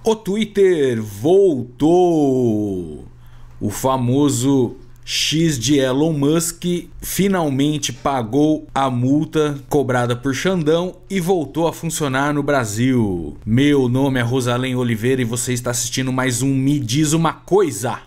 O Twitter voltou! O famoso X de Elon Musk finalmente pagou a multa cobrada por Xandão e voltou a funcionar no Brasil. Meu nome é Rosalém Oliveira e você está assistindo mais um Me Diz Uma Coisa.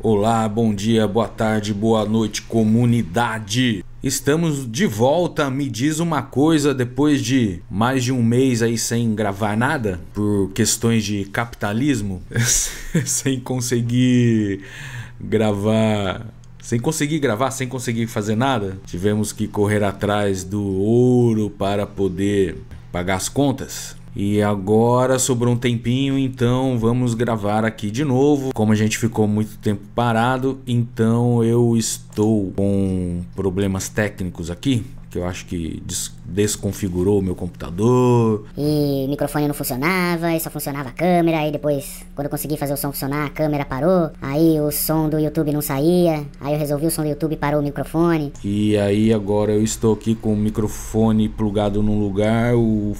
Olá, bom dia, boa tarde, boa noite, comunidade. Estamos de volta. Me diz uma coisa, depois de mais de um mês aí sem gravar nada, por questões de capitalismo, sem conseguir gravar, sem conseguir fazer nada. Tivemos que correr atrás do ouro para poder pagar as contas. E agora sobrou um tempinho, então vamos gravar aqui de novo. Como a gente ficou muito tempo parado, então eu estou com problemas técnicos aqui, que eu acho que desconfigurou o meu computador. E o microfone não funcionava, e só funcionava a câmera. Aí depois, quando eu consegui fazer o som funcionar, a câmera parou. Aí o som do YouTube não saía. Aí eu resolvi o som do YouTube e parou o microfone. E aí agora eu estou aqui com o microfone plugado num lugar, o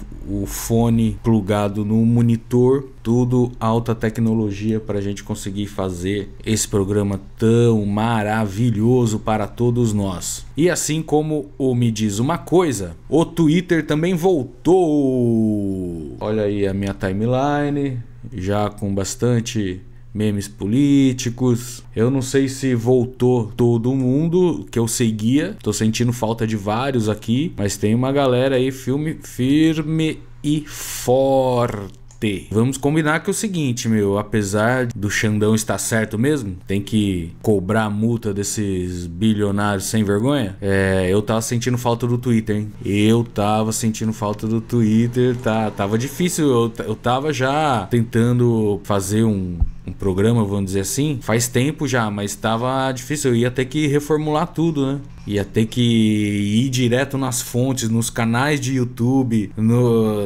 fone plugado no monitor. Tudo alta tecnologia para a gente conseguir fazer esse programa tão maravilhoso para todos nós. E assim como o Me Diz Uma Coisa, o Twitter também voltou. Olha aí a minha timeline, já com bastante memes políticos. Eu não sei se voltou todo mundo que eu seguia, tô sentindo falta de vários aqui, mas tem uma galera aí firme e forte. Vamos combinar que é o seguinte, meu, apesar do Xandão estar certo mesmo, tem que cobrar a multa desses bilionários sem vergonha. Eu tava sentindo falta do Twitter, hein? Eu tava sentindo falta do Twitter, tava difícil, eu tava já tentando fazer um programa, vamos dizer assim, faz tempo já, mas tava difícil, eu ia ter que reformular tudo, né? Ia ter que ir direto nas fontes, nos canais de YouTube,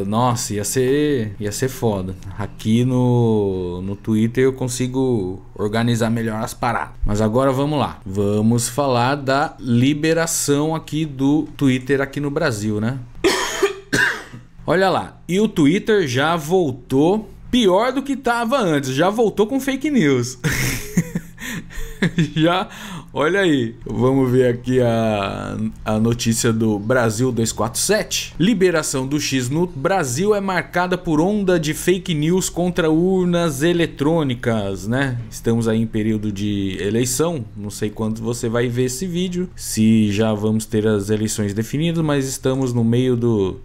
nossa, ia ser foda. Aqui no Twitter eu consigo organizar melhor as paradas. Mas agora vamos lá, vamos falar da liberação aqui do Twitter aqui no Brasil, né? Olha lá, e o Twitter já voltou pior do que estava antes, já voltou com fake news. Já, olha aí, vamos ver aqui a notícia do Brasil 247. Liberação do X no Brasil é marcada por onda de fake news contra urnas eletrônicas, né? Estamos aí em período de eleição, não sei quando você vai ver esse vídeo, se já vamos ter as eleições definidas, mas estamos no meio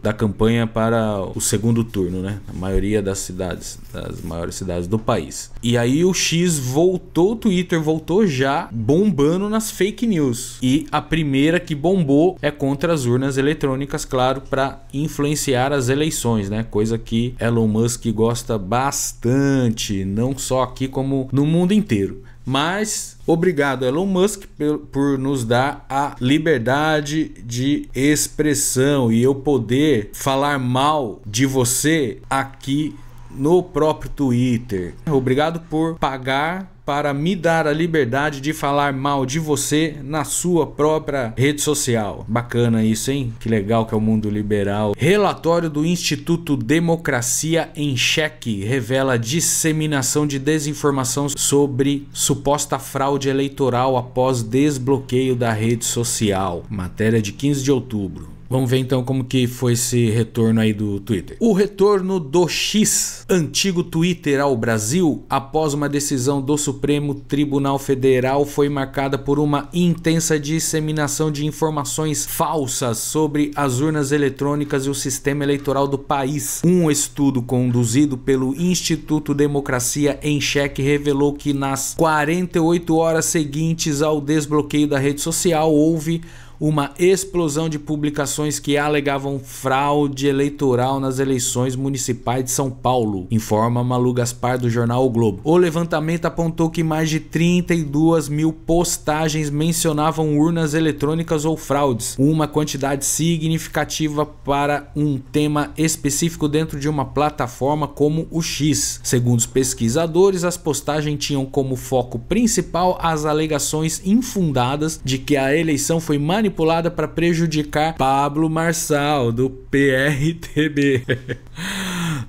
da campanha para o segundo turno, né? A maioria das cidades, das maiores cidades do país. E aí o X voltou, o Twitter voltou já bombando nas fake news. E a primeira que bombou é contra as urnas eletrônicas, claro, para influenciar as eleições, né? Coisa que Elon Musk gosta bastante, não só aqui como no mundo inteiro. Mas obrigado Elon Musk por nos dar a liberdade de expressão e eu poder falar mal de você aqui no próprio Twitter. Obrigado por pagar para me dar a liberdade de falar mal de você na sua própria rede social. Bacana isso, hein? Que legal que é o mundo liberal. Relatório do Instituto Democracia em Cheque revela disseminação de desinformação sobre suposta fraude eleitoral após desbloqueio da rede social. Matéria de 15 de outubro. Vamos ver então como que foi esse retorno aí do Twitter. O retorno do X, antigo Twitter, ao Brasil, após uma decisão do Supremo Tribunal Federal, foi marcada por uma intensa disseminação de informações falsas sobre as urnas eletrônicas e o sistema eleitoral do país. Um estudo conduzido pelo Instituto Democracia em Cheque revelou que nas 48 horas seguintes ao desbloqueio da rede social houve uma explosão de publicações que alegavam fraude eleitoral nas eleições municipais de São Paulo, informa Malu Gaspar do jornal O Globo. O levantamento apontou que mais de 32 mil postagens mencionavam urnas eletrônicas ou fraudes, uma quantidade significativa para um tema específico dentro de uma plataforma como o X. Segundo os pesquisadores, as postagens tinham como foco principal as alegações infundadas de que a eleição foi manipulada para prejudicar Pablo Marçal, do PRTB.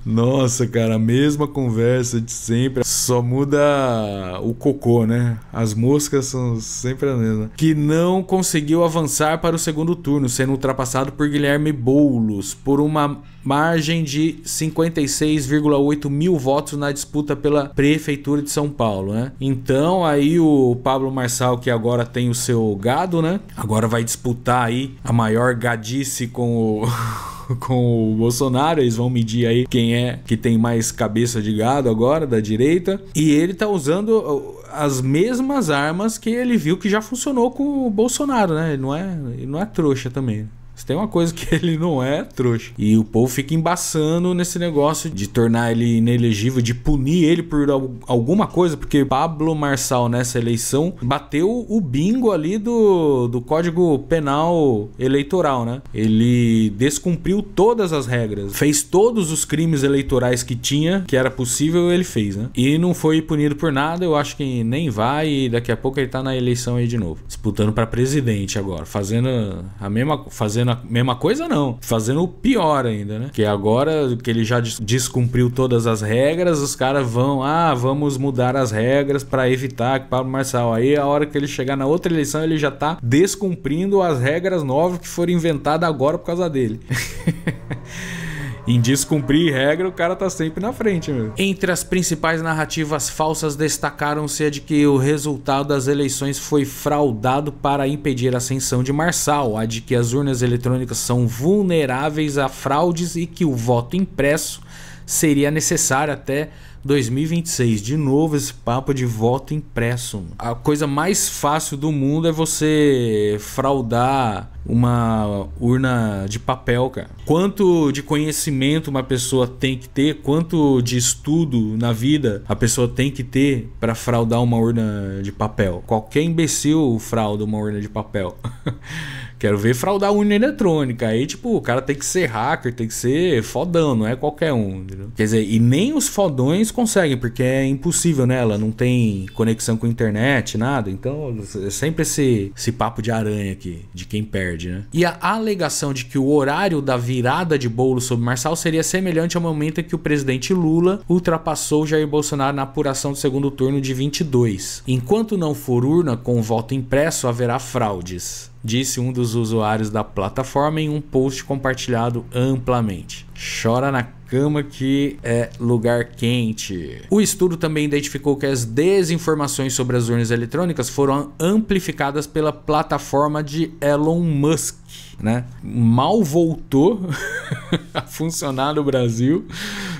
Nossa, cara, a mesma conversa de sempre, só muda o cocô, né? As moscas são sempre a mesma. Que não conseguiu avançar para o segundo turno, sendo ultrapassado por Guilherme Boulos, por uma margem de 56,8 mil votos na disputa pela Prefeitura de São Paulo, né? Então aí o Pablo Marçal, que agora tem o seu gado, né? Agora vai disputar aí a maior gadice com o Bolsonaro. Eles vão medir aí quem é que tem mais cabeça de gado agora, da direita. E ele tá usando as mesmas armas que ele viu que já funcionou com o Bolsonaro, né? Ele não é trouxa também. Se tem uma coisa que ele não é, trouxa. E o povo fica embaçando nesse negócio de tornar ele inelegível, de punir ele por alguma coisa, porque Pablo Marçal nessa eleição bateu o bingo ali do Código Penal Eleitoral, né? Ele descumpriu todas as regras, fez todos os crimes eleitorais que tinha, que era possível, ele fez, né? E não foi punido por nada, eu acho que nem vai, e daqui a pouco ele tá na eleição aí de novo, disputando pra presidente agora, fazendo a mesma coisa não, fazendo o pior ainda, né? Que agora que ele já descumpriu todas as regras, os caras vamos mudar as regras para evitar que Pablo Marçal, aí a hora que ele chegar na outra eleição ele já tá descumprindo as regras novas que foram inventadas agora por causa dele. Em descumprir regra, o cara tá sempre na frente, meu. Entre as principais narrativas falsas destacaram-se a de que o resultado das eleições foi fraudado para impedir a ascensão de Marçal, a de que as urnas eletrônicas são vulneráveis a fraudes e que o voto impresso seria necessário até 2026. De novo esse papo de voto impresso. A coisa mais fácil do mundo é você fraudar uma urna de papel, cara. Quanto de conhecimento uma pessoa tem que ter, quanto de estudo na vida a pessoa tem que ter para fraudar uma urna de papel? Qualquer imbecil frauda uma urna de papel. Quero ver fraudar urna eletrônica. Aí, tipo, o cara tem que ser hacker, tem que ser fodão, não é qualquer um, entendeu? Quer dizer, e nem os fodões conseguem, porque é impossível, né? Ela não tem conexão com a internet, nada. Então, é sempre esse papo de aranha aqui, de quem perde, né? E a alegação de que o horário da virada de Boulos sobre Marçal seria semelhante ao momento em que o presidente Lula ultrapassou Jair Bolsonaro na apuração do segundo turno de 22. Enquanto não for urna com voto impresso, haverá fraudes, disse um dos usuários da plataforma em um post compartilhado amplamente. Chora na cama que é lugar quente. O estudo também identificou que as desinformações sobre as urnas eletrônicas foram amplificadas pela plataforma de Elon Musk, né? Mal voltou a funcionar no Brasil,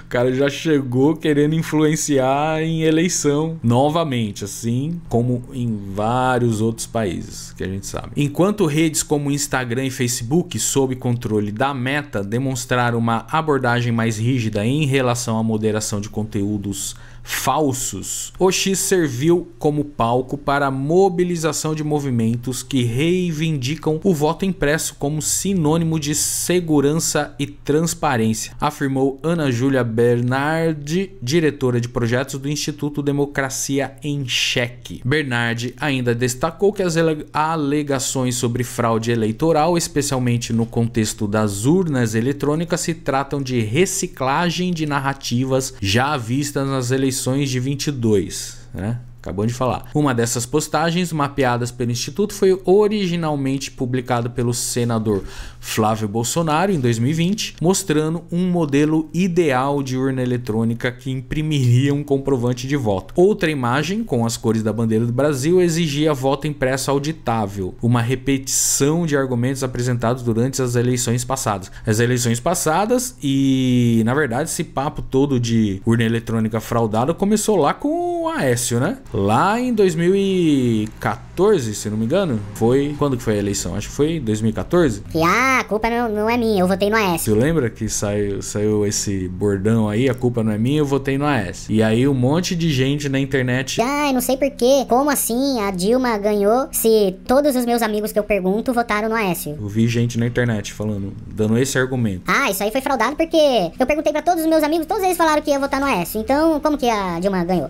o cara já chegou querendo influenciar em eleição novamente, assim como em vários outros países que a gente sabe. Enquanto redes como Instagram e Facebook, sob controle da Meta, demonstraram uma abordagem mais rígida em relação à moderação de conteúdos falsos, o X serviu como palco para a mobilização de movimentos que reivindicam o voto impresso como sinônimo de segurança e transparência, afirmou Ana Júlia Bernardi, diretora de projetos do Instituto Democracia em Cheque. Bernardi ainda destacou que as alegações sobre fraude eleitoral, especialmente no contexto das urnas eletrônicas, se tratam de reciclagem de narrativas já vistas nas eleições de 22, né? Acabou de falar. Uma dessas postagens, mapeadas pelo Instituto, foi originalmente publicada pelo senador Flávio Bolsonaro em 2020, mostrando um modelo ideal de urna eletrônica que imprimiria um comprovante de voto. Outra imagem, com as cores da bandeira do Brasil, exigia voto impresso auditável, uma repetição de argumentos apresentados durante as eleições passadas. As eleições passadas e, na verdade, esse papo todo de urna eletrônica fraudada começou lá com o Aécio, né? Lá em 2014, se não me engano, foi... Quando que foi a eleição? Acho que foi 2014. Que a culpa não é minha, eu votei no Aécio. Você lembra que saiu esse bordão aí, a culpa não é minha, eu votei no Aécio. E aí um monte de gente na internet... Ai, não sei porquê. Como assim a Dilma ganhou se todos os meus amigos que eu pergunto votaram no Aécio? Eu vi gente na internet falando, dando esse argumento. Ah, isso aí foi fraudado porque eu perguntei pra todos os meus amigos, todos eles falaram que ia votar no Aécio. Então, como que a Dilma ganhou?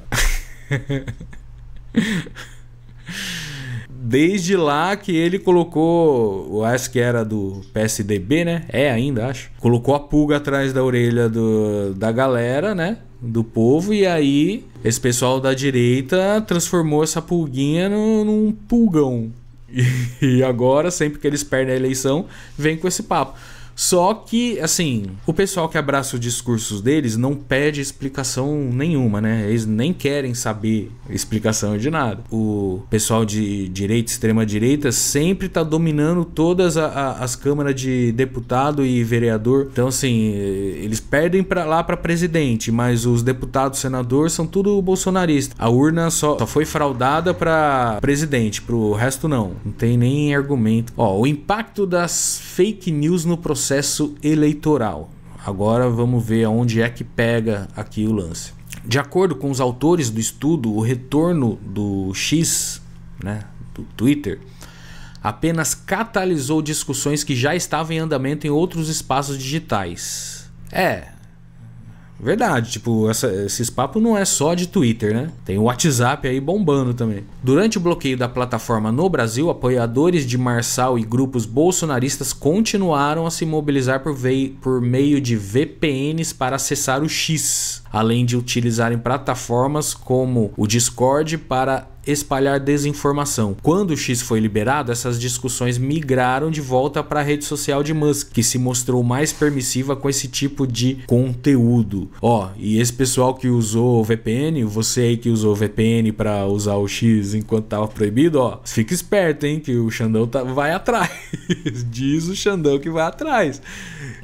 Desde lá que ele colocou, eu acho que era do PSDB, né? É ainda, acho. Colocou a pulga atrás da orelha da galera, né? Do povo. E aí, esse pessoal da direita transformou essa pulguinha num pulgão. E agora, sempre que eles perdem a eleição, vem com esse papo. Só que, assim, o pessoal que abraça os discursos deles não pede explicação nenhuma, né? Eles nem querem saber explicação de nada. O pessoal de direita, extrema-direita, sempre tá dominando todas as câmaras de deputado e vereador. Então, assim, eles perdem lá pra presidente, mas os deputados, senadores são tudo bolsonaristas. A urna só foi fraudada pra presidente, pro resto não. Não tem nem argumento. Ó, o impacto das fake news no processo eleitoral. Agora vamos ver aonde é que pega aqui o lance. De acordo com os autores do estudo, o retorno do X, né, do Twitter, apenas catalisou discussões que já estavam em andamento em outros espaços digitais. Verdade, tipo, esses papos não é só de Twitter, né? Tem o WhatsApp aí bombando também. Durante o bloqueio da plataforma no Brasil, apoiadores de Marçal e grupos bolsonaristas continuaram a se mobilizar por meio de VPNs para acessar o X, além de utilizarem plataformas como o Discord para espalhar desinformação. Quando o X foi liberado, essas discussões migraram de volta para a rede social de Musk, que se mostrou mais permissiva com esse tipo de conteúdo. Ó, e esse pessoal que usou o VPN, você aí que usou o VPN para usar o X enquanto tava proibido, ó, fica esperto, hein, que o Xandão vai atrás. Diz o Xandão que vai atrás.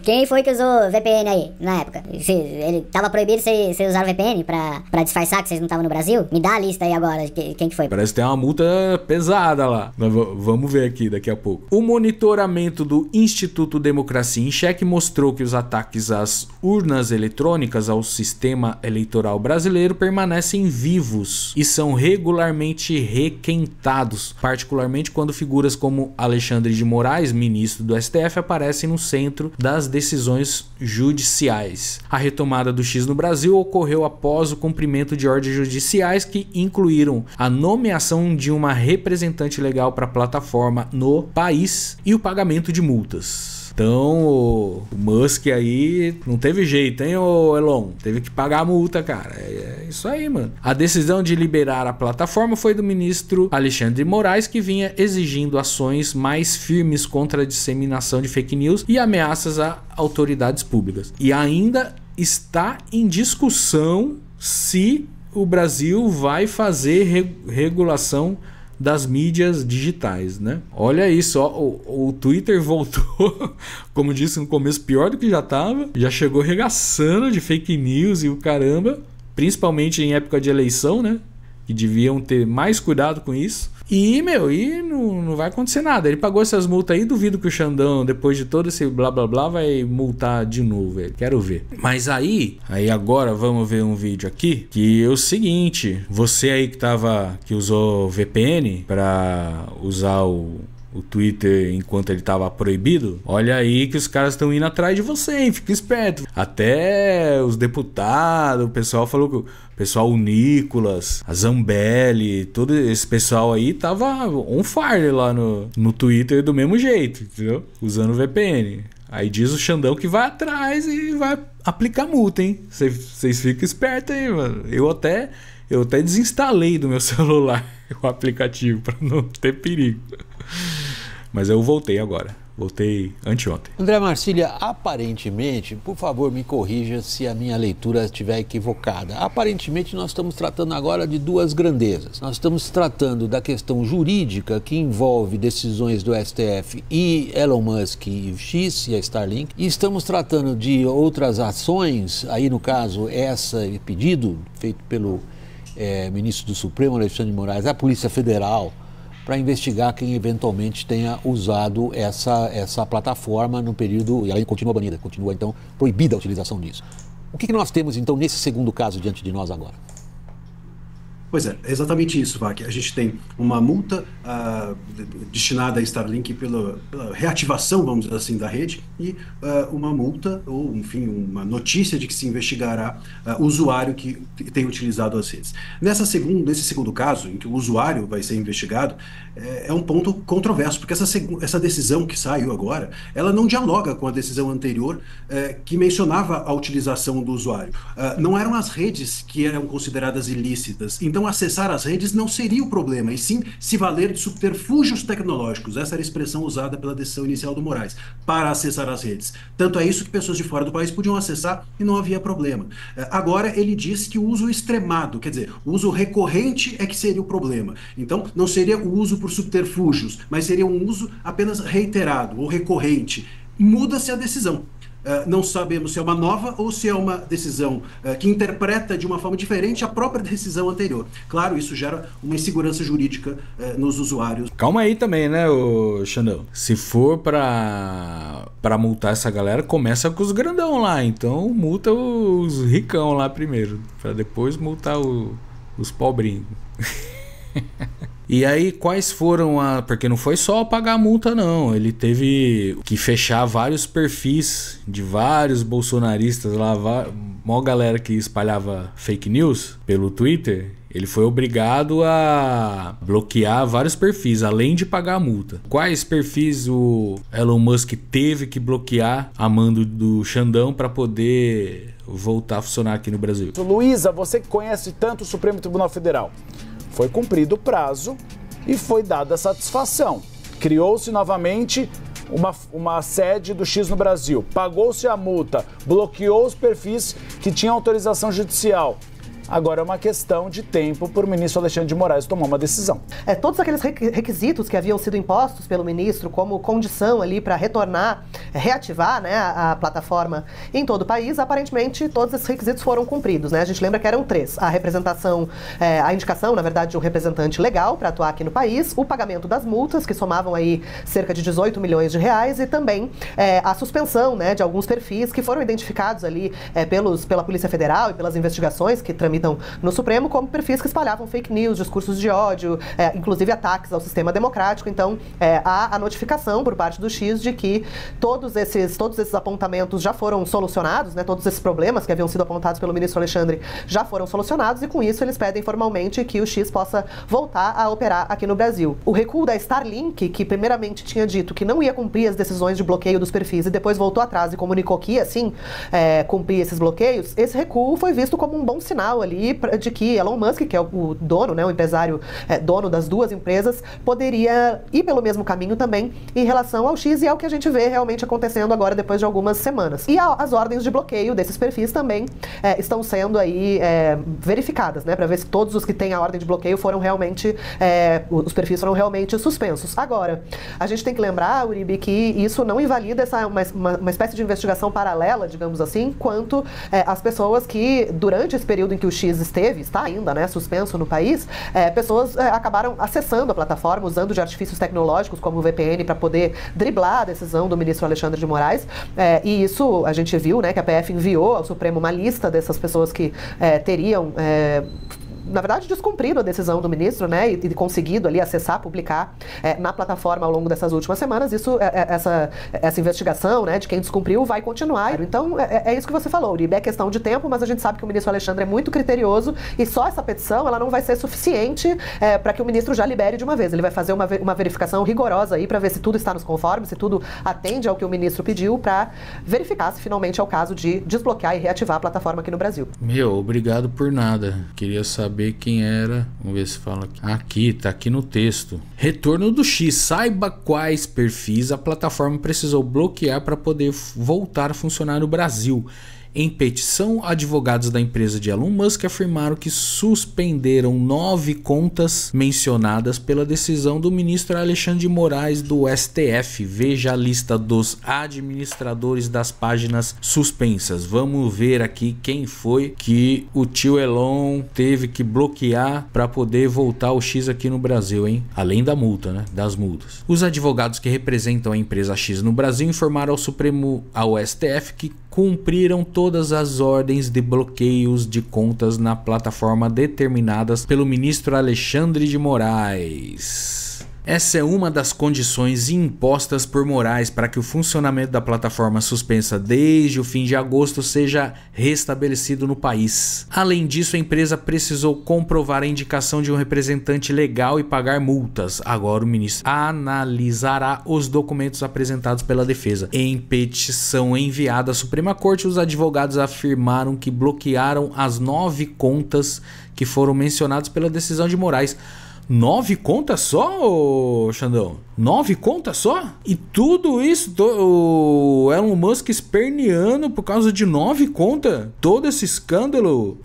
Quem foi que usou VPN aí, na época? Ele tava proibido você usar o VPN pra disfarçar que vocês não estavam no Brasil? Me dá a lista aí agora, quem que foi? Parece que tem uma multa pesada lá. Mas vamos ver aqui daqui a pouco. O monitoramento do Instituto Democracia em Cheque mostrou que os ataques às urnas eletrônicas ao sistema eleitoral brasileiro permanecem vivos e são regularmente requentados, particularmente quando figuras como Alexandre de Moraes, ministro do STF, aparecem no centro das decisões judiciais. A retomada do X no Brasil ocorreu após o cumprimento de ordens judiciais que incluíram a nomeação de uma representante legal para a plataforma no país e o pagamento de multas. Então, o Musk aí não teve jeito, hein, ô Elon? Teve que pagar a multa, cara. É isso aí, mano. A decisão de liberar a plataforma foi do ministro Alexandre de Moraes, que vinha exigindo ações mais firmes contra a disseminação de fake news e ameaças a autoridades públicas. E ainda está em discussão se o Brasil vai fazer regulação das mídias digitais, né? Olha isso, ó, o Twitter voltou, como disse no começo, pior do que já tava, já chegou regaçando de fake news e o caramba, principalmente em época de eleição, né? Que deviam ter mais cuidado com isso. E, não vai acontecer nada. Ele pagou essas multas aí, duvido que o Xandão, depois de todo esse blá blá blá, vai multar de novo, velho. Quero ver. Mas aí agora vamos ver um vídeo aqui, que é o seguinte, você aí que usou VPN pra usar o Twitter enquanto ele tava proibido, olha aí que os caras estão indo atrás de você, hein? Fica esperto. Até os deputados, o pessoal falou que o pessoal, o Nicolas, a Zambelli, todo esse pessoal aí tava on fire lá no Twitter do mesmo jeito, entendeu? Usando VPN. Aí diz o Xandão que vai atrás e vai aplicar multa, hein? Vocês ficam espertos aí, mano. Eu até desinstalei do meu celular o aplicativo para não ter perigo. Mas eu voltei agora. Voltei anteontem. André Marcília, aparentemente, por favor me corrija se a minha leitura estiver equivocada. Aparentemente nós estamos tratando agora de duas grandezas. Nós estamos tratando da questão jurídica que envolve decisões do STF e Elon Musk e o X e a Starlink. E estamos tratando de outras ações, aí no caso esse pedido feito pelo ministro do Supremo, Alexandre de Moraes, a Polícia Federal, para investigar quem eventualmente tenha usado essa plataforma no período, e ela continua banida, continua então proibida a utilização disso. O que nós temos então nesse segundo caso diante de nós agora? Pois é exatamente isso, Vac. A gente tem uma multa destinada a Starlink pela reativação, vamos dizer assim, da rede, e uma multa, ou enfim, uma notícia de que se investigará o usuário que tem utilizado as redes. Nesse segundo caso, em que o usuário vai ser investigado, é um ponto controverso, porque essa decisão que saiu agora, ela não dialoga com a decisão anterior que mencionava a utilização do usuário. Não eram as redes que eram consideradas ilícitas, então acessar as redes não seria o problema, e sim se valer de subterfúgios tecnológicos. Essa era a expressão usada pela decisão inicial do Moraes, para acessar as redes. Tanto é isso que pessoas de fora do país podiam acessar e não havia problema. Agora ele diz que o uso extremado, quer dizer, o uso recorrente é que seria o problema. Então não seria o uso por subterfúgios, mas seria um uso apenas reiterado ou recorrente. Muda-se a decisão. Não sabemos se é uma nova ou se é uma decisão que interpreta de uma forma diferente a própria decisão anterior. Claro, isso gera uma insegurança jurídica nos usuários. Calma aí também, né, Xandão? Se for pra multar essa galera, começa com os grandão lá. Então multa os ricão lá primeiro, pra depois multar os pobrinhos. E aí, quais foram porque não foi só pagar a multa, não. Ele teve que fechar vários perfis de vários bolsonaristas lá, maior galera que espalhava fake news pelo Twitter. Ele foi obrigado a bloquear vários perfis, além de pagar a multa. Quais perfis o Elon Musk teve que bloquear a mando do Xandão para poder voltar a funcionar aqui no Brasil? Luísa, você que conhece tanto o Supremo Tribunal Federal, foi cumprido o prazo e foi dada a satisfação. Criou-se novamente uma sede do X no Brasil. Pagou-se a multa, bloqueou os perfis que tinham autorização judicial. Agora é uma questão de tempo para o ministro Alexandre de Moraes tomar uma decisão. Todos aqueles requisitos que haviam sido impostos pelo ministro como condição ali para retornar, reativar, né, a plataforma em todo o país, aparentemente todos esses requisitos foram cumpridos, né? A gente lembra que eram 3. A representação, a indicação, na verdade, de um representante legal para atuar aqui no país, o pagamento das multas, que somavam aí cerca de 18 milhões de reais, e também a suspensão, né, de alguns perfis que foram identificados ali pela Polícia Federal e pelas investigações que tramitam no Supremo como perfis que espalhavam fake news, discursos de ódio, inclusive ataques ao sistema democrático. Então, há a notificação por parte do X de que todos esses apontamentos já foram solucionados, né? Todos esses problemas que haviam sido apontados pelo ministro Alexandre já foram solucionados, e com isso eles pedem formalmente que o X possa voltar a operar aqui no Brasil. O recuo da Starlink, que primeiramente tinha dito que não ia cumprir as decisões de bloqueio dos perfis e depois voltou atrás e comunicou que ia sim cumprir esses bloqueios, esse recuo foi visto como um bom sinal ali de que Elon Musk, que é o dono, né, o empresário dono das duas empresas, poderia ir pelo mesmo caminho também em relação ao X, e é o que a gente vê realmente acontecendo agora depois de algumas semanas. E as ordens de bloqueio desses perfis também estão sendo aí verificadas, né, para ver se todos os que têm a ordem de bloqueio foram realmente, os perfis foram realmente suspensos. Agora, a gente tem que lembrar, Uribe, que isso não invalida uma espécie de investigação paralela, digamos assim, quanto as pessoas que, durante esse período em que o X está ainda, né, suspenso no país, pessoas acabaram acessando a plataforma usando de artifícios tecnológicos como o VPN para poder driblar a decisão do ministro Alexandre de Moraes, e isso a gente viu, né, que a PF enviou ao Supremo uma lista dessas pessoas que teriam na verdade, descumprido a decisão do ministro, né, e conseguido ali acessar, publicar na plataforma ao longo dessas últimas semanas. Isso, essa investigação, né, de quem descumpriu vai continuar. Então, é isso que você falou, Uribe, é questão de tempo, mas a gente sabe que o ministro Alexandre é muito criterioso e só essa petição, ela não vai ser suficiente para que o ministro já libere de uma vez. Ele vai fazer uma verificação rigorosa aí para ver se tudo está nos conformes, se tudo atende ao que o ministro pediu, para verificar se finalmente é o caso de desbloquear e reativar a plataforma aqui no Brasil. Obrigado por nada. Queria saber quem era. Vamos ver se fala aqui. Aqui, tá aqui no texto. Retorno do X. Saiba quais perfis a plataforma precisou bloquear para poder voltar a funcionar no Brasil. Em petição, advogados da empresa de Elon Musk afirmaram que suspenderam 9 contas mencionadas pela decisão do ministro Alexandre de Moraes do STF. Veja a lista dos administradores das páginas suspensas. Vamos ver aqui quem foi que o tio Elon teve que bloquear para poder voltar o X aqui no Brasil, hein? Além da multa, né? Das multas. Os advogados que representam a empresa X no Brasil informaram ao STF que cumpriram todas as ordens de bloqueios de contas na plataforma determinadas pelo ministro Alexandre de Moraes. Essa é uma das condições impostas por Moraes para que o funcionamento da plataforma suspensa desde o fim de agosto seja restabelecido no país. Além disso, a empresa precisou comprovar a indicação de um representante legal e pagar multas. Agora o ministro analisará os documentos apresentados pela defesa. Em petição enviada à Suprema Corte, os advogados afirmaram que bloquearam as 9 contas que foram mencionadas pela decisão de Moraes. 9 contas só, Xandão? 9 contas só? E tudo isso, o Elon Musk esperneando por causa de 9 contas? Todo esse escândalo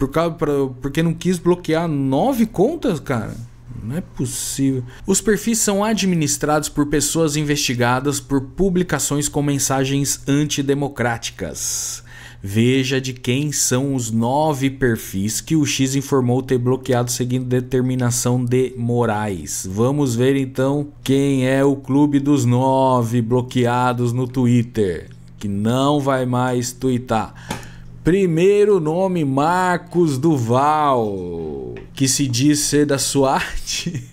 porque não quis bloquear 9 contas, cara? Não é possível. Os perfis são administrados por pessoas investigadas por publicações com mensagens antidemocráticas. Veja de quem são os 9 perfis que o X informou ter bloqueado seguindo determinação de Moraes. Vamos ver então quem é o clube dos 9 bloqueados no Twitter, que não vai mais twittar. Primeiro nome, Marcos Duval, que se diz ser da sua arte.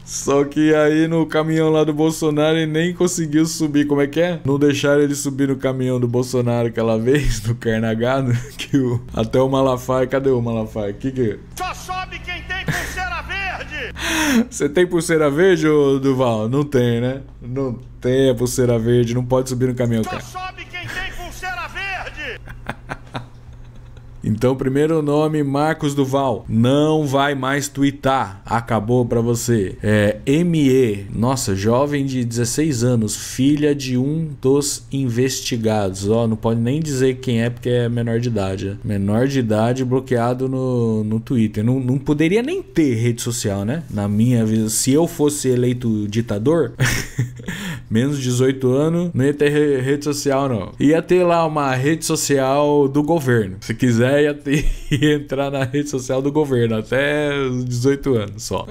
Só que aí no caminhão lá do Bolsonaro ele nem conseguiu subir. Como é que é? Não deixaram ele subir no caminhão do Bolsonaro aquela vez, no Carnagado. Que até o Malafaia... Cadê o Malafaia? Que... Só sobe quem tem pulseira verde! Você tem pulseira verde, ô Duval? Não tem, né? Não tem a pulseira verde, não pode subir no caminhão, cara. Só sobe quem tem pulseira verde! Então, primeiro nome, Marcos Duval. Não vai mais twittar. Acabou pra você. ME. Nossa, jovem de 16 anos. Filha de um dos investigados. Ó, não pode nem dizer quem é porque é menor de idade. Né? Menor de idade bloqueado no Twitter. Não poderia nem ter rede social, né? Na minha vida. Se eu fosse eleito ditador... menos de 18 anos, não ia ter rede social, não. Ia ter lá uma rede social do governo. Se quiser, ia entrar na rede social do governo até os 18 anos só.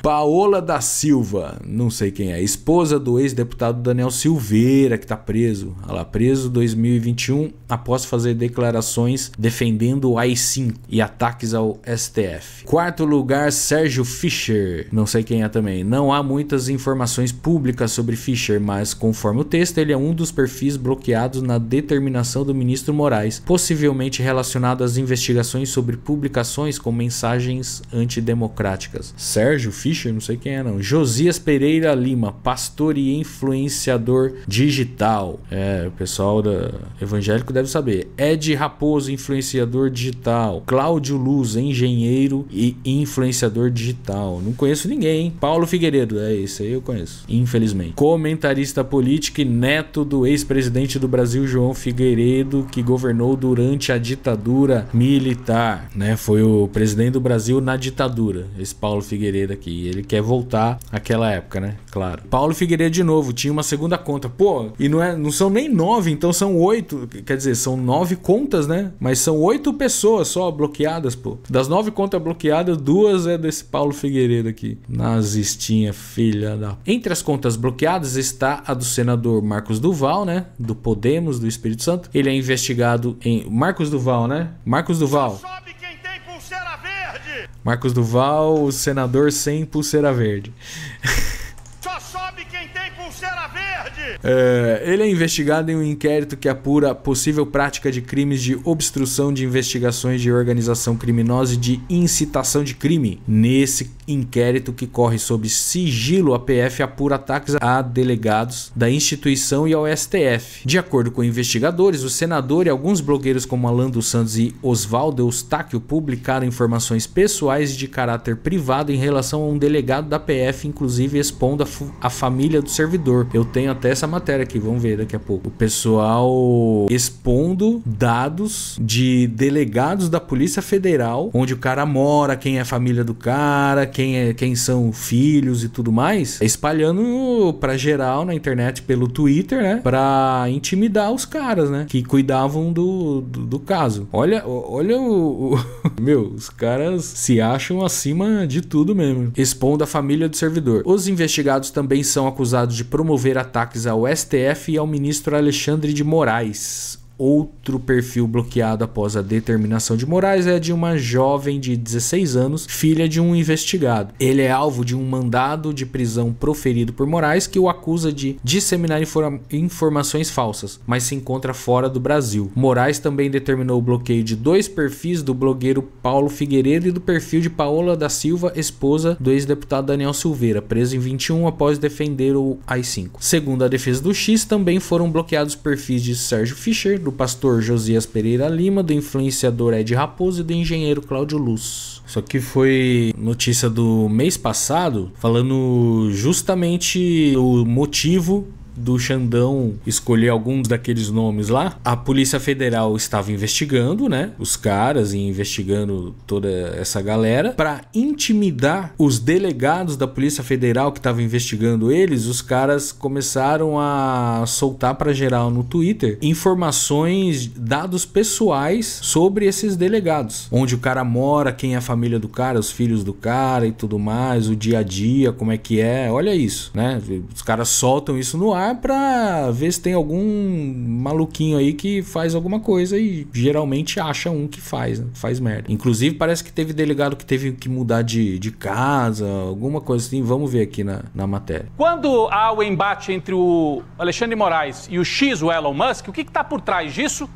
Paola da Silva, não sei quem é, esposa do ex-deputado Daniel Silveira, que tá preso. Olha lá, preso em 2021 após fazer declarações defendendo o AI-5 e ataques ao STF. Quarto lugar, Sérgio Fischer, não sei quem é também. Não há muitas informações públicas sobre Fischer, mas conforme o texto, ele é um dos perfis bloqueados na determinação do ministro Moraes, possivelmente relacionado às investigações sobre publicações com mensagens antidemocráticas. Sérgio Fischer? Não sei quem é não. Josias Pereira Lima, pastor e influenciador digital. O pessoal evangélico deve saber. Ed Raposo, influenciador digital. Cláudio Luz, engenheiro e influenciador digital. Não conheço ninguém, hein? Paulo Figueiredo, esse aí eu conheço, infelizmente. Comentarista político e neto do ex-presidente do Brasil, João Figueiredo, que governou durante a ditadura militar, né? Foi o presidente do Brasil na ditadura, esse Paulo Figueiredo aqui. Ele quer voltar àquela época, né? Claro. Paulo Figueiredo de novo, tinha uma segunda conta. Pô, e não são nem 9, então são 8. Quer dizer, são 9 contas, né? Mas são 8 pessoas só bloqueadas, pô. Das 9 contas bloqueadas, 2 é desse Paulo Figueiredo aqui. Nazistinha, filha da... Entre as contas bloqueadas está a do senador Marcos Duval, né? Do Podemos, do Espírito Santo. Ele é investigado em... Marcos Duval, né? Marcos Duval. Sobe quem tem pulseira verde! Marcos Duval, o senador sem pulseira verde. Só sobe quem tem pulseira verde! Ele é investigado em um inquérito que apura possível prática de crimes de obstrução de investigações de organização criminosa e de incitação de crime. Nesse inquérito que corre sob sigilo, a PF apura ataques a delegados da instituição e ao STF. De acordo com investigadores, o senador e alguns blogueiros como Alan dos Santos e Oswaldo Eustáquio publicaram informações pessoais de caráter privado em relação a um delegado da PF, inclusive expondo a família do servidor. Eu tenho até essa matéria aqui, vamos ver daqui a pouco. O pessoal expondo dados de delegados da Polícia Federal, onde o cara mora, quem é a família do cara, quem são filhos e tudo mais, espalhando pra geral na internet pelo Twitter, né? Pra intimidar os caras, né? Que cuidavam do caso. Olha meu, os caras se acham acima de tudo mesmo. Expondo a família do servidor. Os investigados também são acusados de promover ataques ao STF e ao ministro Alexandre de Moraes. Outro perfil bloqueado após a determinação de Moraes é de uma jovem de 16 anos, filha de um investigado. Ele é alvo de um mandado de prisão proferido por Moraes, que o acusa de disseminar informações falsas, mas se encontra fora do Brasil. Moraes também determinou o bloqueio de 2 perfis do blogueiro Paulo Figueiredo e do perfil de Paola da Silva, esposa do ex-deputado Daniel Silveira, preso em 21 após defender o AI-5. Segundo a defesa do X, também foram bloqueados perfis de Sérgio Fischer, do pastor Josias Pereira Lima, do influenciador Ed Raposo e do engenheiro Cláudio Luz. Isso aqui foi notícia do mês passado, falando justamente o motivo do Xandão escolher alguns daqueles nomes lá. A Polícia Federal estava investigando, né, os caras e investigando toda essa galera para intimidar os delegados da Polícia Federal que estavam investigando eles. Os caras começaram a soltar para geral no Twitter informações, dados pessoais sobre esses delegados, onde o cara mora, quem é a família do cara, os filhos do cara e tudo mais, o dia a dia, como é que é. Olha isso, né? Os caras soltam isso no ar pra ver se tem algum maluquinho aí que faz alguma coisa e geralmente acha um que faz, né? Faz merda. Inclusive parece que teve delegado que teve que mudar de casa, alguma coisa assim. Vamos ver aqui na matéria. Quando há o embate entre o Alexandre de Moraes e o X, o Elon Musk, o que está por trás disso?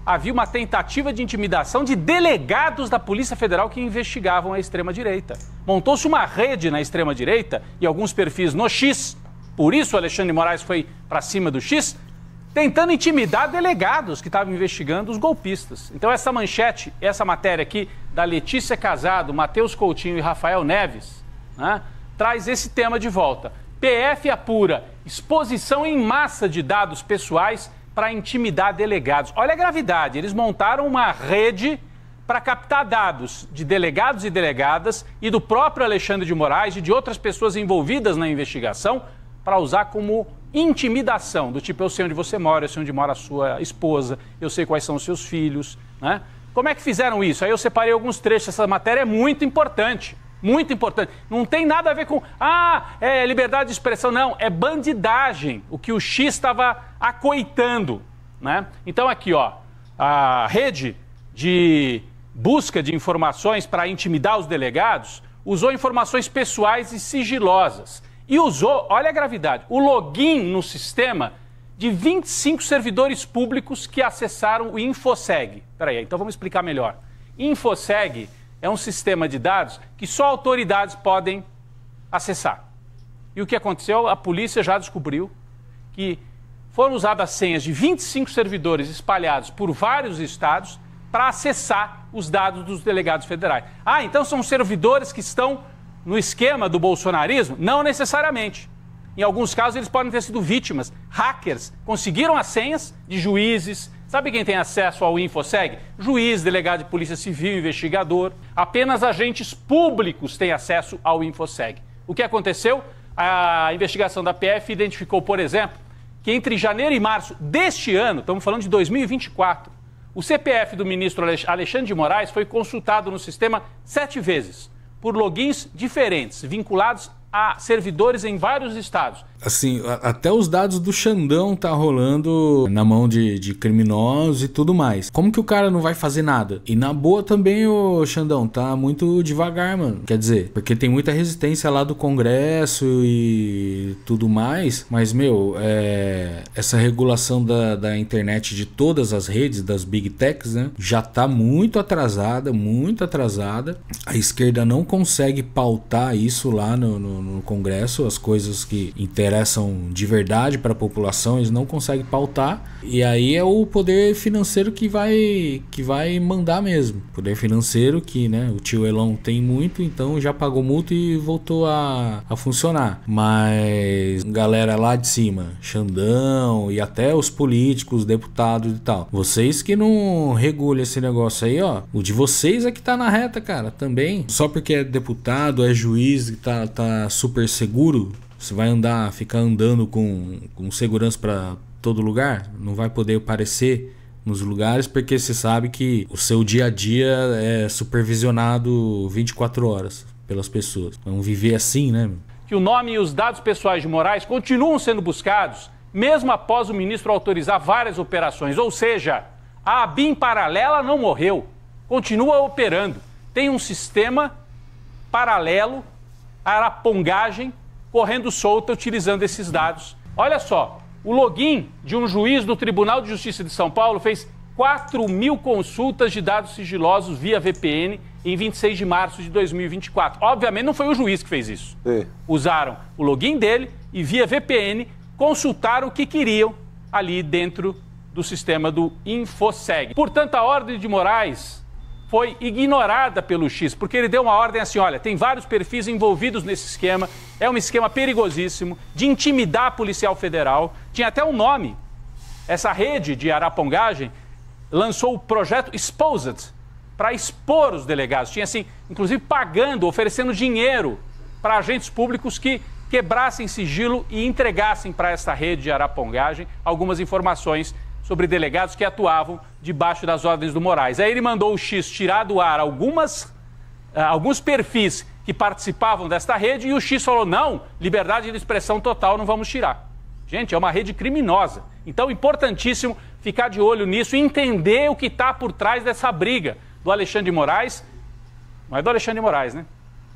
Havia uma tentativa de intimidação de delegados da Polícia Federal que investigavam a extrema-direita. Montou-se uma rede na extrema-direita e alguns perfis no X. Por isso o Alexandre de Moraes foi para cima do X, tentando intimidar delegados que estavam investigando os golpistas. Então essa manchete, essa matéria aqui da Letícia Casado, Matheus Coutinho e Rafael Neves, né, traz esse tema de volta. PF apura exposição em massa de dados pessoais para intimidar delegados. Olha a gravidade, eles montaram uma rede para captar dados de delegados e delegadas e do próprio Alexandre de Moraes e de outras pessoas envolvidas na investigação para usar como intimidação, do tipo, eu sei onde você mora, eu sei onde mora a sua esposa, eu sei quais são os seus filhos, né? Como é que fizeram isso? Aí eu separei alguns trechos, essa matéria é muito importante, não tem nada a ver com, liberdade de expressão, não, é bandidagem, o que o X estava acoitando, né? Então aqui, ó, a rede de busca de informações para intimidar os delegados usou informações pessoais e sigilosas. E usou, olha a gravidade, o login no sistema de 25 servidores públicos que acessaram o InfoSeg. Peraí, então vamos explicar melhor. InfoSeg é um sistema de dados que só autoridades podem acessar. E o que aconteceu? A polícia já descobriu que foram usadas senhas de 25 servidores espalhados por vários estados para acessar os dados dos delegados federais. Então são servidores que estão no esquema do bolsonarismo? Não necessariamente. Em alguns casos, eles podem ter sido vítimas. Hackers conseguiram as senhas de juízes. Sabe quem tem acesso ao InfoSeg? Juiz, delegado de polícia civil, investigador. Apenas agentes públicos têm acesso ao InfoSeg. O que aconteceu? A investigação da PF identificou, por exemplo, que entre janeiro e março deste ano, estamos falando de 2024, o CPF do ministro Alexandre de Moraes foi consultado no sistema 7 vezes. Por logins diferentes, vinculados a servidores em vários estados. Assim, até os dados do Xandão tá rolando na mão de criminosos e tudo mais. Como que o cara não vai fazer nada? E na boa também, o Xandão, tá muito devagar, mano. Quer dizer, porque tem muita resistência lá do Congresso e tudo mais. Mas, meu, essa regulação da internet de todas as redes, das Big Techs, né? Já tá muito atrasada, muito atrasada. A esquerda não consegue pautar isso lá no no Congresso, as coisas que interessam de verdade para a população, eles não conseguem pautar, e aí é o poder financeiro que vai mandar mesmo. Poder financeiro que, né, o tio Elon tem muito, então já pagou multa e voltou a funcionar. Mas galera lá de cima, Xandão e até os políticos, deputados e tal, vocês que não regulam esse negócio aí, ó, o de vocês é que tá na reta, cara, também. Só porque é deputado, é juiz e tá super seguro, você vai ficar andando com segurança pra todo lugar, não vai poder aparecer nos lugares, porque você sabe que o seu dia a dia é supervisionado 24 horas pelas pessoas. Vamos viver assim, né? Que o nome e os dados pessoais de Moraes continuam sendo buscados, mesmo após o ministro autorizar várias operações. Ou seja, a ABIN paralela não morreu, continua operando. Tem um sistema paralelo, arapongagem, correndo solta utilizando esses dados. Olha só, o login de um juiz do Tribunal de Justiça de São Paulo fez 4.000 consultas de dados sigilosos via VPN em 26 de março de 2024. Obviamente não foi o juiz que fez isso. Usaram o login dele e via VPN consultaram o que queriam ali dentro do sistema do InfoSeg. Portanto, a ordem de Moraes foi ignorada pelo X, porque ele deu uma ordem assim, olha, tem vários perfis envolvidos nesse esquema, é um esquema perigosíssimo de intimidar policial federal, tinha até um nome. Essa rede de arapongagem lançou o projeto Exposed para expor os delegados, tinha assim, inclusive pagando, oferecendo dinheiro para agentes públicos que quebrassem sigilo e entregassem para essa rede de arapongagem algumas informações sobre delegados que atuavam debaixo das ordens do Moraes. Aí ele mandou o X tirar do ar alguns perfis que participavam desta rede e o X falou, não, liberdade de expressão total, não vamos tirar. Gente, é uma rede criminosa. Então, importantíssimo ficar de olho nisso e entender o que está por trás dessa briga do Alexandre de Moraes. Não é do Alexandre de Moraes, né?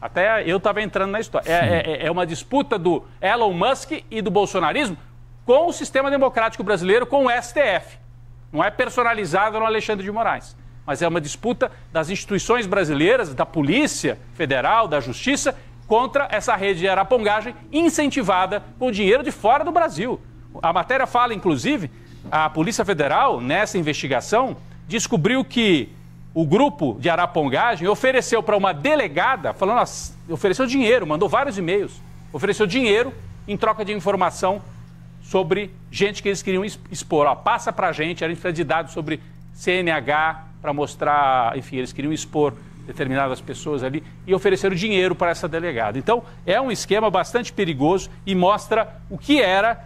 Até eu estava entrando na história. É uma disputa do Elon Musk e do bolsonarismo com o sistema democrático brasileiro, com o STF. Não é personalizado no Alexandre de Moraes, mas é uma disputa das instituições brasileiras, da Polícia Federal, da Justiça, contra essa rede de arapongagem incentivada com dinheiro de fora do Brasil. A matéria fala, inclusive, a Polícia Federal, nessa investigação, descobriu que o grupo de arapongagem ofereceu para uma delegada, ofereceu dinheiro, mandou vários e-mails, ofereceu dinheiro em troca de informação sobre gente que eles queriam expor. Ó, passa pra gente, a gente precisa de dados sobre CNH para mostrar, enfim, eles queriam expor determinadas pessoas ali e ofereceram dinheiro para essa delegada. Então, é um esquema bastante perigoso e mostra o que era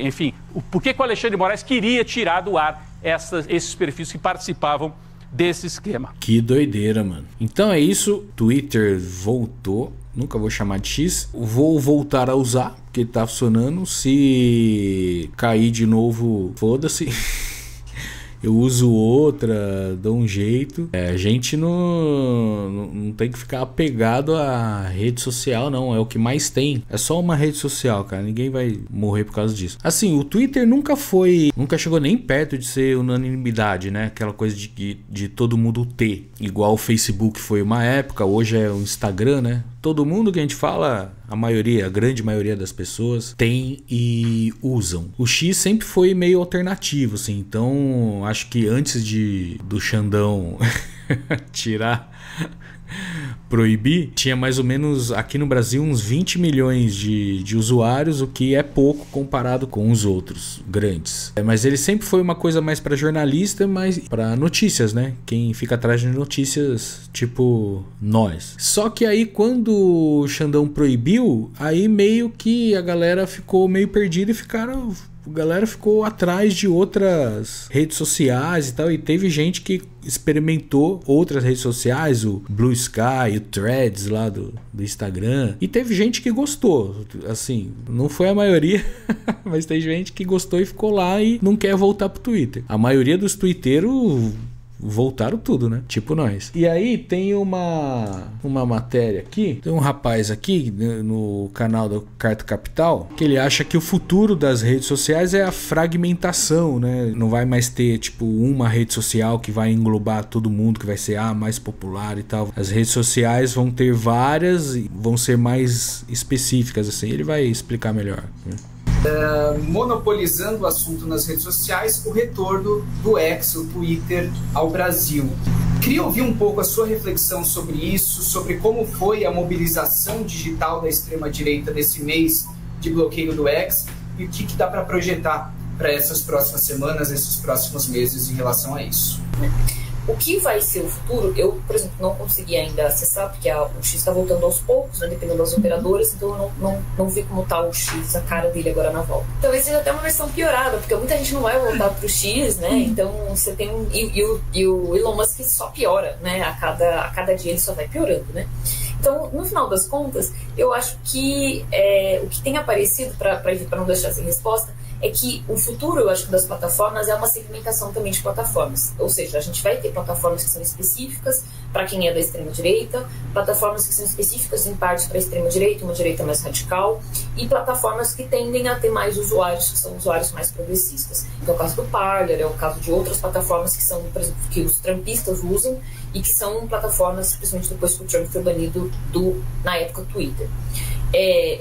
enfim, por que o Alexandre de Moraes queria tirar do ar esses perfis que participavam desse esquema. Que doideira, mano. Então é isso, Twitter voltou. Nunca vou chamar de X. Vou voltar a usar, porque tá funcionando. Se cair de novo, foda-se. Eu uso outra, dou um jeito. A gente não tem que ficar apegado à rede social, não. É o que mais tem. É só uma rede social, cara. Ninguém vai morrer por causa disso. Assim, o Twitter nunca chegou nem perto de ser unanimidade, né? Aquela coisa de todo mundo ter. Igual o Facebook foi uma época, hoje é o Instagram, né? Todo mundo que a gente fala, a grande maioria das pessoas tem e usam. O X sempre foi meio alternativo, assim. Então, acho que antes do Xandão proibir, tinha mais ou menos aqui no Brasil uns 20 milhões de usuários, o que é pouco comparado com os outros grandes. Mas ele sempre foi uma coisa mais para jornalista, mais para notícias, né? Quem fica atrás de notícias, tipo nós. Só que aí quando o Xandão proibiu, aí meio que a galera ficou meio perdida e a galera ficou atrás de outras redes sociais e tal, e teve gente que experimentou outras redes sociais, o Blue Sky, o Threads lá do Instagram, e teve gente que gostou, assim, não foi a maioria, mas tem gente que gostou e ficou lá e não quer voltar pro Twitter. A maioria dos twitteiros voltaram tudo, né? Tipo nós. E aí tem uma matéria aqui, tem um rapaz aqui no canal do Carta Capital, que ele acha que o futuro das redes sociais é a fragmentação, né? Não vai mais ter, tipo, uma rede social que vai englobar todo mundo, que vai ser a mais popular e tal. As redes sociais vão ter várias e vão ser mais específicas, assim. Ele vai explicar melhor, né? Monopolizando o assunto nas redes sociais, o retorno do X, o Twitter, ao Brasil. Queria ouvir um pouco a sua reflexão sobre isso, sobre como foi a mobilização digital da extrema-direita nesse mês de bloqueio do X e o que dá para projetar para essas próximas semanas, esses próximos meses em relação a isso. O que vai ser o futuro, eu, por exemplo, não consegui ainda acessar, porque o X está voltando aos poucos, né, dependendo das operadoras, então eu não vi como tá o X, a cara dele agora na volta. Talvez seja até uma versão piorada, porque muita gente não vai voltar pro X, né, então você tem e o Elon Musk só piora, né, a cada dia ele só vai piorando, né. Então, no final das contas, eu acho que o que tem aparecido, para não deixar sem resposta, é que o futuro, eu acho, das plataformas é uma segmentação também de plataformas. Ou seja, a gente vai ter plataformas que são específicas para quem é da extrema-direita, plataformas que são específicas em parte para a extrema-direita, uma direita mais radical, e plataformas que tendem a ter mais usuários, que são usuários mais progressistas. Então, é o caso do Parler, é o caso de outras plataformas que são, por exemplo, que os trumpistas usam e que são plataformas, principalmente depois que o Trump foi banido na época, Twitter.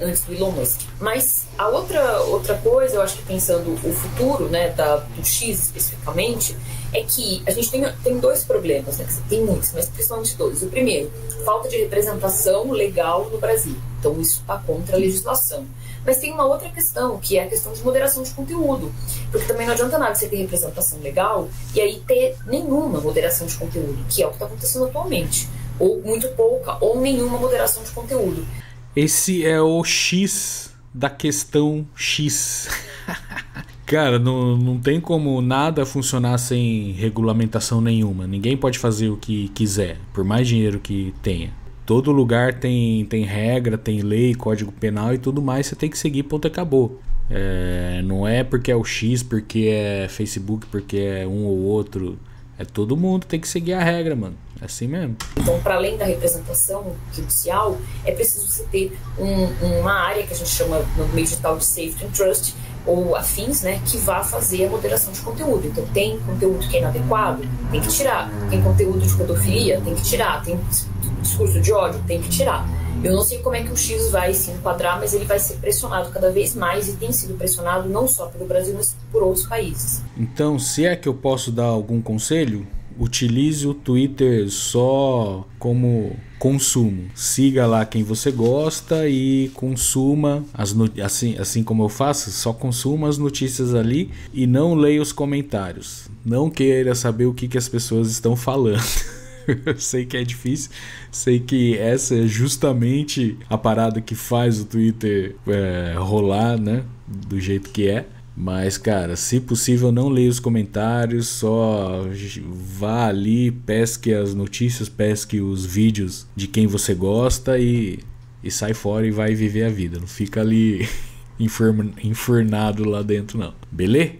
Antes do Elon Musk. Mas a outra coisa, eu acho que pensando o futuro, né, do X especificamente, é que a gente tem dois problemas, né, tem muitos, mas principalmente dois. O primeiro, falta de representação legal no Brasil. Então isso está contra a legislação. Mas tem uma outra questão, que é a questão de moderação de conteúdo. Porque também não adianta nada você ter representação legal e aí ter nenhuma moderação de conteúdo, que é o que está acontecendo atualmente. Ou muito pouca, ou nenhuma moderação de conteúdo. Esse é o X da questão X. Cara, não tem como nada funcionar sem regulamentação nenhuma. Ninguém pode fazer o que quiser, por mais dinheiro que tenha. Todo lugar tem regra, tem lei, código penal e tudo mais. Você tem que seguir, ponto, acabou. Não é porque é o X, porque é Facebook, porque é um ou outro. É todo mundo, tem que seguir a regra, mano. É assim mesmo. Então, para além da representação judicial, é preciso você ter uma área que a gente chama no meio digital de Safety and Trust, ou afins, né, que vá fazer a moderação de conteúdo. Então, tem conteúdo que é inadequado, tem que tirar. Tem conteúdo de pedofilia, tem que tirar. Tem discurso de ódio, tem que tirar. Eu não sei como é que o X vai se enquadrar, mas ele vai ser pressionado cada vez mais e tem sido pressionado não só pelo Brasil, mas por outros países. Então, se é que eu posso dar algum conselho, utilize o Twitter só como consumo. Siga lá quem você gosta e consuma, assim como eu faço, só consuma as notícias ali e não leia os comentários. Não queira saber o que as pessoas estão falando. Eu sei que é difícil, sei que essa é justamente a parada que faz o Twitter rolar, né, do jeito que é. Mas, cara, se possível, não leia os comentários, só vá ali, pesque as notícias, pesque os vídeos de quem você gosta e sai fora e vai viver a vida. Não fica ali enfurnado lá dentro, não. Beleza?